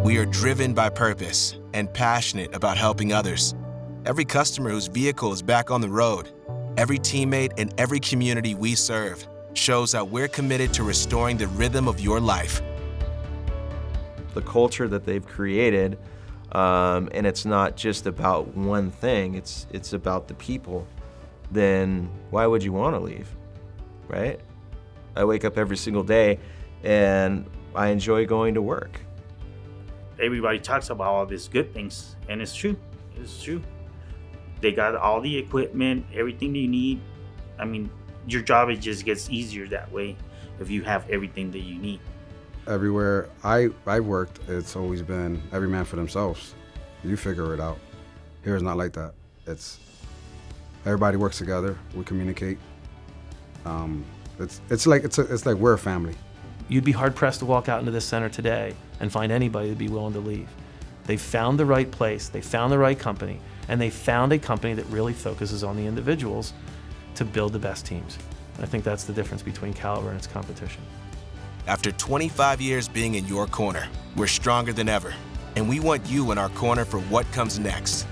We are driven by purpose and passionate about helping others. Every customer whose vehicle is back on the road, every teammate and every community we serve shows how we're committed to restoring the rhythm of your life. The culture that they've created, and it's not just about one thing, it's about the people, then why would you want to leave, right? I wake up every single day and I enjoy going to work. Everybody talks about all these good things, and it's true. It's true. They got all the equipment, everything you need. I mean, your job, it just gets easier that way if you have everything that you need. Everywhere I worked, it's always been every man for themselves. You figure it out. Here it's not like that. It's everybody works together. We communicate. It's like we're a family. You'd be hard-pressed to walk out into this center today and find anybody to be willing to leave. They found the right place, they found the right company, and they found a company that really focuses on the individuals to build the best teams. And I think that's the difference between Caliber and its competition. After 25 years being in your corner, we're stronger than ever, and we want you in our corner for what comes next.